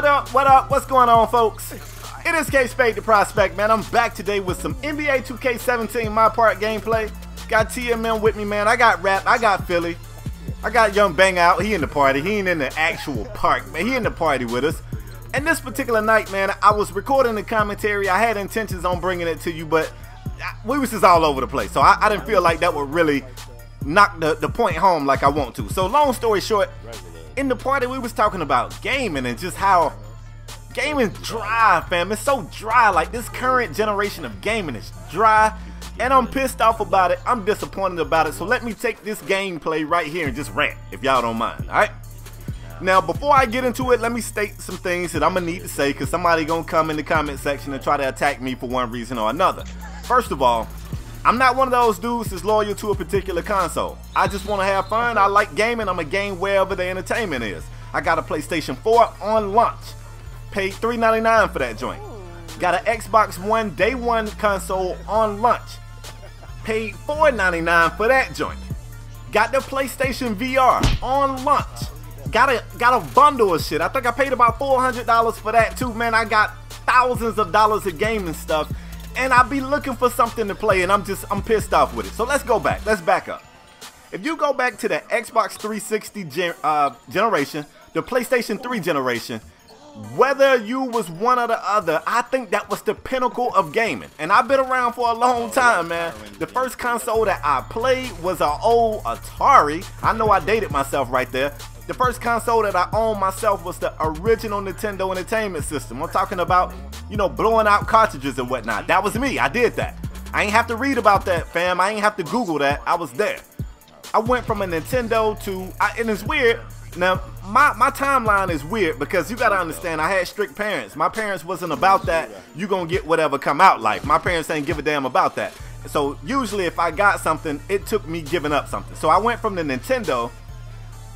up? What up? What's going on, folks? It is KspadeTheProspect, man. I'm back today with some NBA 2K17 MyPark gameplay. Got TMM with me, man. I got Rap, I got Philly, I got Young Bang out. He in the party. He ain't in the actual park, man. He in the party with us. And this particular night, man, I was recording the commentary. I had intentions on bringing it to you, but we was just all over the place. So I didn't feel like that would really knock the point home like I want to. So long story short, in the party we was talking about gaming and just how gaming's dry, fam. It's so dry. Like, this current generation of gaming is dry, and I'm pissed off about it. I'm disappointed about it. So let me take this gameplay right here and just rant, if y'all don't mind. Alright, now before I get into it, let me state some things that I'm gonna need to say, because somebody gonna come in the comment section and try to attack me for one reason or another. First of all, I'm not one of those dudes that's loyal to a particular console. I just want to have fun. I like gaming. I'm a game wherever the entertainment is. I got a PlayStation 4 on launch. Paid $3.99 for that joint. Got an Xbox One Day 1 console on launch. Paid $4.99 for that joint. Got the PlayStation VR on launch. Got a bundle of shit. I think I paid about $400 for that too, man. I got thousands of dollars of gaming stuff, and I be looking for something to play, and I'm pissed off with it. So let's go back. Let's back up. If you go back to the Xbox 360 generation, the PlayStation 3 generation, whether you was one or the other, I think that was the pinnacle of gaming. And I've been around for a long time, man. The first console that I played was an old Atari. I know I dated myself right there. The first console that I owned myself was the original Nintendo Entertainment System. I'm talking about, you know, blowing out cartridges and whatnot. That was me. I did that. I ain't have to read about that, fam. I ain't have to Google that. I was there. I went from a Nintendo to, and it's weird. Now, my timeline is weird because you got to understand, I had strict parents. My parents wasn't about that. You gonna get whatever come out life. My parents ain't give a damn about that. So usually if I got something, it took me giving up something. So I went from the Nintendo.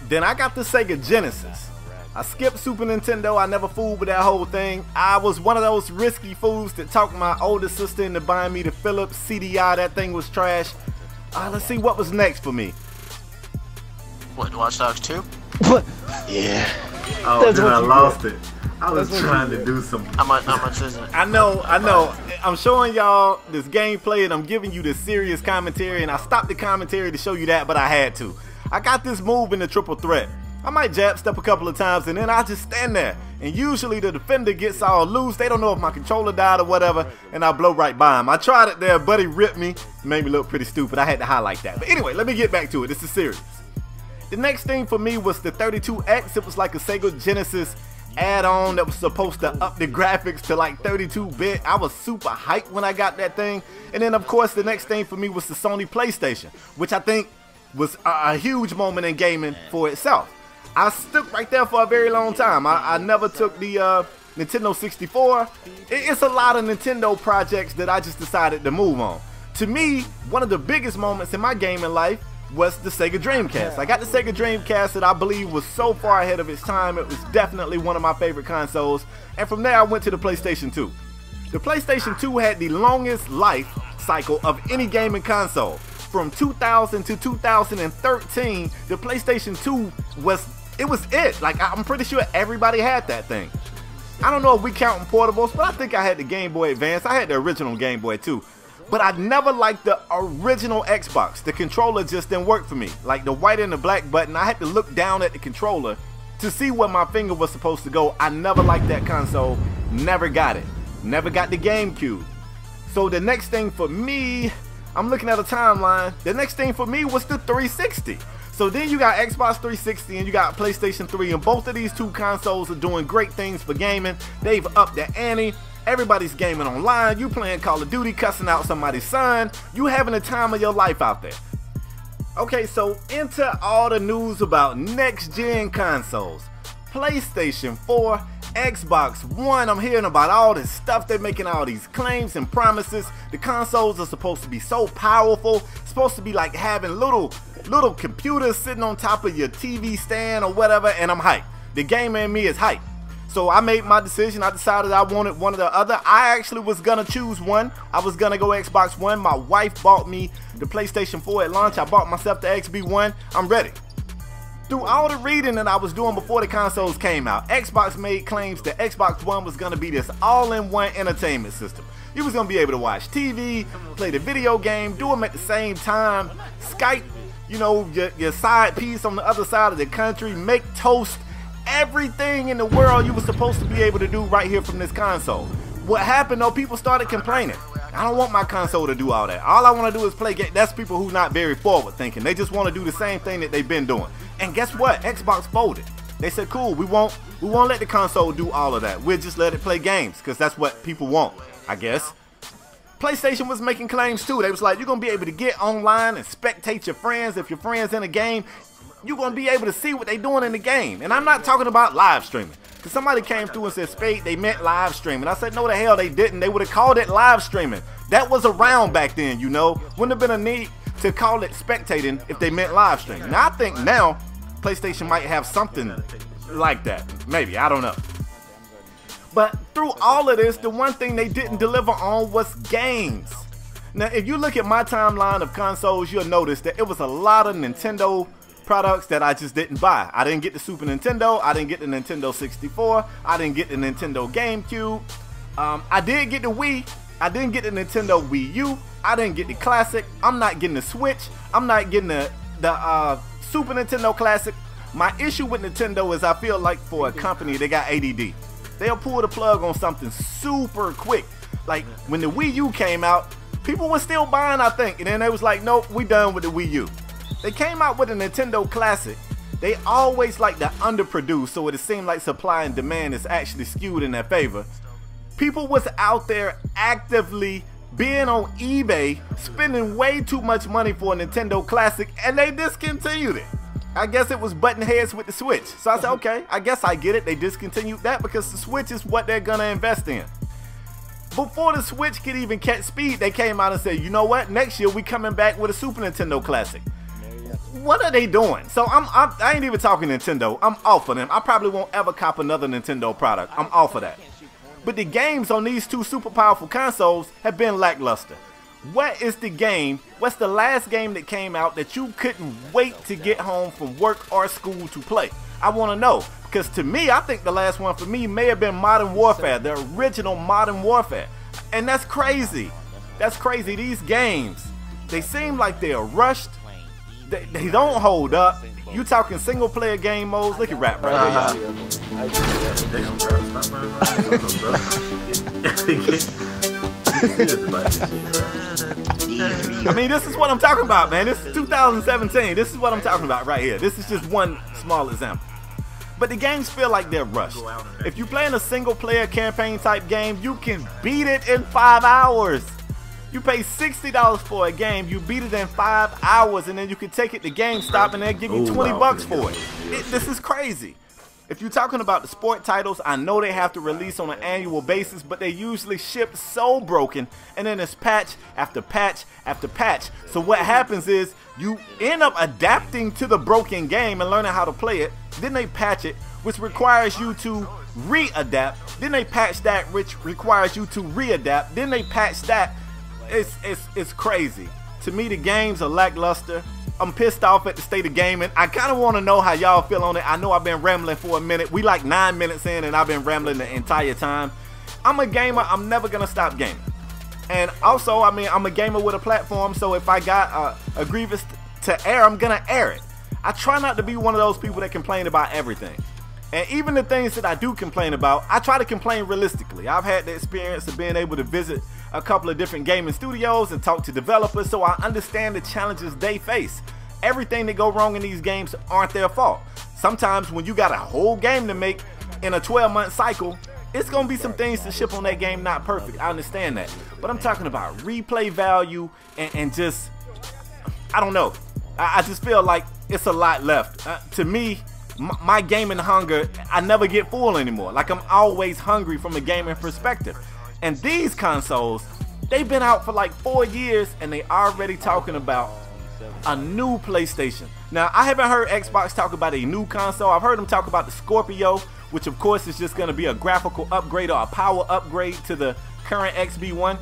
Then I got the Sega Genesis. I skipped Super Nintendo. I never fooled with that whole thing. I was one of those risky fools that talked my older sister into buying me the Philips CDI. That thing was trash. Let's see what was next for me. What, Watch Dogs 2? What? Yeah. Oh, then I lost it. I was trying to do some. How much is it? I know. I'm showing y'all this gameplay and I'm giving you this serious commentary, and I stopped the commentary to show you that, but I had to. I got this move in the triple threat. I might jab step a couple of times and then I just stand there. And usually the defender gets all loose. They don't know if my controller died or whatever, and I blow right by him. I tried it there, buddy ripped me. Made me look pretty stupid. I had to highlight that. But anyway, let me get back to it. This is serious. The next thing for me was the 32X. It was like a Sega Genesis add-on that was supposed to up the graphics to like 32-bit. I was super hyped when I got that thing. And then of course the next thing for me was the Sony PlayStation, which I think was a huge moment in gaming for itself. I stuck right there for a very long time. I never took the Nintendo 64. It's a lot of Nintendo projects that I just decided to move on. To me, one of the biggest moments in my gaming life was the Sega Dreamcast. I got the Sega Dreamcast that I believe was so far ahead of its time. It was definitely one of my favorite consoles. And from there I went to the PlayStation 2. The PlayStation 2 had the longest life cycle of any gaming console. From 2000 to 2013, the PlayStation 2 was it. Like, I'm pretty sure everybody had that thing. I don't know if we counting portables, but I think I had the Game Boy Advance. I had the original Game Boy too. But I never liked the original Xbox. The controller just didn't work for me. Like the white and the black button, I had to look down at the controller to see where my finger was supposed to go. I never liked that console. Never got it. Never got the GameCube. So the next thing for me, I'm looking at a timeline. The next thing for me was the 360. So then you got Xbox 360 and you got PlayStation 3, and both of these two consoles are doing great things for gaming. They've upped the ante. Everybody's gaming online. You playing Call of Duty, cussing out somebody's son. You having the time of your life out there. Okay, so into all the news about next-gen consoles. PlayStation 4, Xbox One. I'm hearing about all this stuff. They're making all these claims and promises. The consoles are supposed to be so powerful. Supposed to be like having little computers sitting on top of your TV stand or whatever, and I'm hyped. The gamer in me is hyped. So I made my decision. I decided I wanted one or the other. I actually was gonna choose one. I was gonna go Xbox One. My wife bought me the PlayStation 4 at launch. I bought myself the XB1. I'm ready. Through all the reading that I was doing before the consoles came out, Xbox made claims that Xbox One was going to be this all-in-one entertainment system. You was going to be able to watch TV, play the video game, do them at the same time, Skype, you know, your side piece on the other side of the country, make toast, everything in the world you were supposed to be able to do right here from this console. What happened though, people started complaining. I don't want my console to do all that. All I want to do is play games. That's people who not very forward thinking. They just want to do the same thing that they've been doing. And guess what? Xbox folded. They said, cool, we won't let the console do all of that. We'll just let it play games because that's what people want, I guess. PlayStation was making claims too. They was like, you're going to be able to get online and spectate your friends. If your friends in a game, you're going to be able to see what they're doing in the game. And I'm not talking about live streaming. Because somebody came through and said, Spade, they meant live streaming. I said, no the hell they didn't. They would have called it live streaming. That was around back then, you know. Wouldn't have been a need to call it spectating if they meant live streaming. Now, I think now PlayStation might have something like that. Maybe, I don't know. But through all of this, the one thing they didn't deliver on was games. Now, if you look at my timeline of consoles, you'll notice that it was a lot of Nintendo products that I just didn't buy. I didn't get the Super Nintendo, I didn't get the Nintendo 64, I didn't get the Nintendo GameCube, I did get the Wii, I didn't get the Nintendo Wii U, I didn't get the Classic, I'm not getting the Switch, I'm not getting the Super Nintendo Classic. My issue with Nintendo is I feel like for a company, they got ADD. They'll pull the plug on something super quick. Like when the Wii U came out, people were still buying, I think, and then they was like, nope, we done with the Wii U. They came out with a Nintendo Classic. They always like to underproduce, so it seemed like supply and demand is actually skewed in their favor. People was out there actively being on eBay, spending way too much money for a Nintendo Classic, and they discontinued it. I guess it was button heads with the Switch. So I said, okay, I guess I get it. They discontinued that because the Switch is what they're gonna invest in. Before the Switch could even catch speed, they came out and said, you know what? Next year we coming back with a Super Nintendo Classic. What are they doing? So I ain't even talking Nintendo. I'm off of them. I probably won't ever cop another Nintendo product. I'm off of that. But the games on these two super powerful consoles have been lackluster. What is the game? What's the last game that came out that you couldn't wait to get home from work or school to play? I want to know. Because to me, I think the last one for me may have been Modern Warfare, the original Modern Warfare. And that's crazy. That's crazy. These games, they seem like they're rushed. They don't hold up. You talking single player game modes? Look at rap right here. I mean, this is what I'm talking about, man. This is 2017. This is what I'm talking about right here. This is just one small example. But the games feel like they're rushed. If you're playing a single player campaign type game, you can beat it in 5 hours. You pay $60 for a game, you beat it in 5 hours, and then you can take it to GameStop and they'll give you 20 bucks for it. This is crazy. If you're talking about the sport titles, I know they have to release on an annual basis, but they usually ship so broken, and then it's patch after patch after patch. So what happens is you end up adapting to the broken game and learning how to play it. Then they patch it, which requires you to re-adapt. Then they patch that, which requires you to re-adapt. Then they patch that. It's crazy. To me, the games are lackluster. I'm pissed off at the state of gaming. I kind of want to know how y'all feel on it. I know I've been rambling for a minute. We like 9 minutes in and I've been rambling the entire time. I'm a gamer. I'm never going to stop gaming. And also, I mean, I'm a gamer with a platform, so if I got a grievance to air, I'm going to air it. I try not to be one of those people that complain about everything. And even the things that I do complain about, I try to complain realistically. I've had the experience of being able to visit a couple of different gaming studios and talk to developers, so I understand the challenges they face. Everything that go wrong in these games aren't their fault. Sometimes when you got a whole game to make in a 12-month cycle, it's going to be some things to ship on that game not perfect. I understand that. But I'm talking about replay value and just, I don't know. I just feel like it's a lot left. To me, my gaming hunger, I never get full anymore. Like, I'm always hungry from a gaming perspective. And these consoles, they've been out for like 4 years and they already talking about a new PlayStation. Now, I haven't heard Xbox talk about a new console. I've heard them talk about the Scorpio, which of course is just going to be a graphical upgrade or a power upgrade to the current XB1.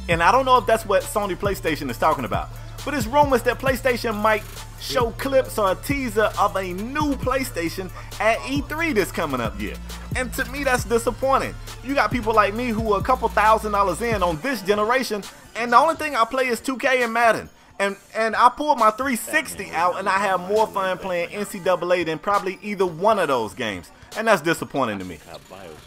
And I don't know if that's what Sony PlayStation is talking about. But it's rumors that PlayStation might show clips or a teaser of a new PlayStation at E3 this coming up year. And to me, that's disappointing. You got people like me who are a couple $1,000s in on this generation, and the only thing I play is 2K and Madden. And I pulled my 360 out, and I have more fun playing NCAA than probably either one of those games. And that's disappointing to me.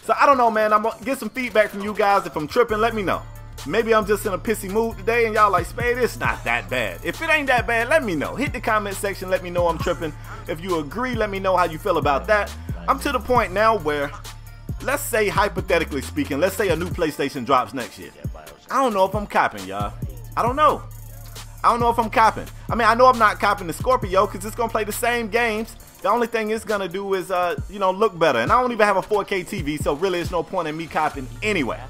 So I don't know, man. I'm going to get some feedback from you guys. If I'm tripping, let me know. Maybe I'm just in a pissy mood today, and y'all like, Spade, it's not that bad. If it ain't that bad, let me know. Hit the comment section. Let me know I'm tripping. If you agree, let me know how you feel about that. I'm to the point now where, let's say, hypothetically speaking, let's say a new PlayStation drops next year. I don't know if I'm copping, y'all. I don't know. I don't know if I'm copping. I mean, I know I'm not copping the Scorpio because it's going to play the same games. The only thing it's going to do is, you know, look better. And I don't even have a 4K TV, so really there's no point in me copping anyway.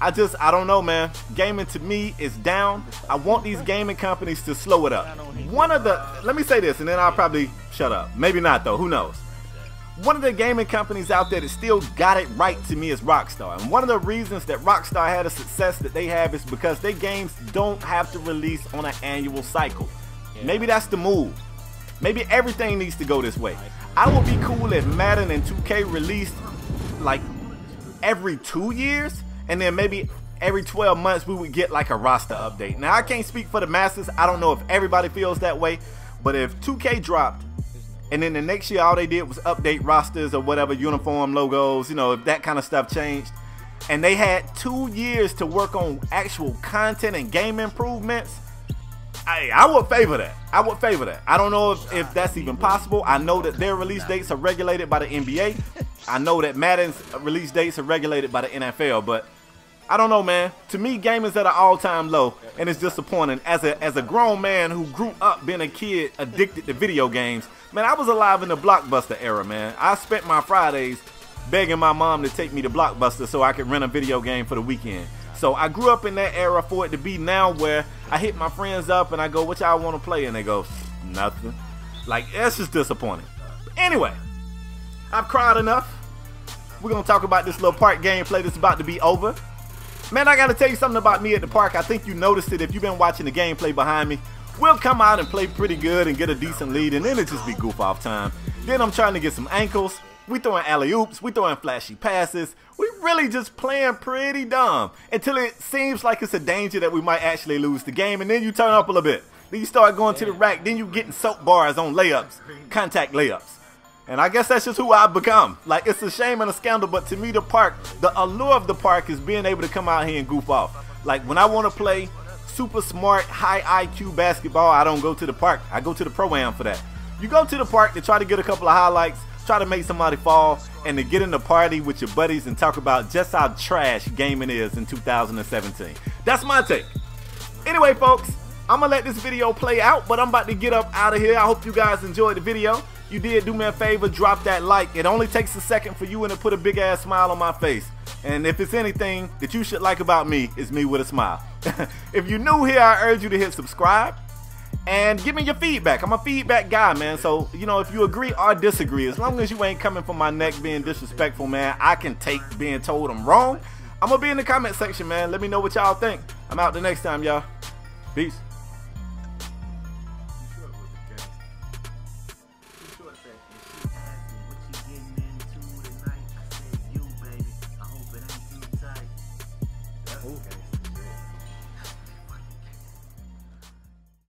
I don't know, man. Gaming to me is down. I want these gaming companies to slow it up. Let me say this and then I'll probably shut up. Maybe not though, who knows. One of the gaming companies out there that still got it right to me is Rockstar. And one of the reasons that Rockstar had a success that they have is because their games don't have to release on an annual cycle. Maybe that's the move. Maybe everything needs to go this way. I would be cool if Madden and 2K released like every 2 years, and then maybe every 12 months we would get like a roster update. Now I can't speak for the masses. I don't know if everybody feels that way, but if 2K dropped and then the next year all they did was update rosters or whatever, uniform logos, you know, if that kind of stuff changed, and they had 2 years to work on actual content and game improvements, I would favor that. I would favor that. I don't know if that's even possible. I know that their release dates are regulated by the NBA. I know that Madden's release dates are regulated by the NFL, but I don't know, man. To me, gaming's at an all-time low, and it's disappointing. As a grown man who grew up being a kid addicted to video games, man, I was alive in the Blockbuster era, man. I spent my Fridays begging my mom to take me to Blockbuster so I could rent a video game for the weekend. So I grew up in that era for it to be now where I hit my friends up and I go, what y'all want to play? And they go, nothing. Like, that's just disappointing. Anyway, I've cried enough. We're going to talk about this little park gameplay that's about to be over. Man, I got to tell you something about me at the park. I think you noticed it if you've been watching the gameplay behind me. We'll come out and play pretty good and get a decent lead, and then it just be goof off time. Then I'm trying to get some ankles. We throwing alley-oops. We throwing flashy passes. We really just playing pretty dumb until it seems like it's a danger that we might actually lose the game, and then you turn up a little bit. Then you start going to the rack. Then you getting soap bars on layups, contact layups. And I guess that's just who I've become. Like, it's a shame and a scandal, but to me, the park, the allure of the park is being able to come out here and goof off. Like, when I want to play super smart, high IQ basketball, I don't go to the park. I go to the Pro-Am for that. You go to the park to try to get a couple of highlights, try to make somebody fall, and to get in the party with your buddies and talk about just how trash gaming is in 2017. That's my take. Anyway, folks, I'm going to let this video play out, but I'm about to get up out of here. I hope you guys enjoyed the video. You did, do me a favor, drop that like. It only takes a second for you and to put a big ass smile on my face. And if it's anything that you should like about me, it's me with a smile. If you're new here, I urge you to hit subscribe and give me your feedback. I'm a feedback guy, man. So, you know, if you agree or disagree, as long as you ain't coming from my neck being disrespectful, man, I can take being told I'm wrong. I'm going to be in the comment section, man. Let me know what y'all think. I'm out the next time, y'all. Peace. Okay.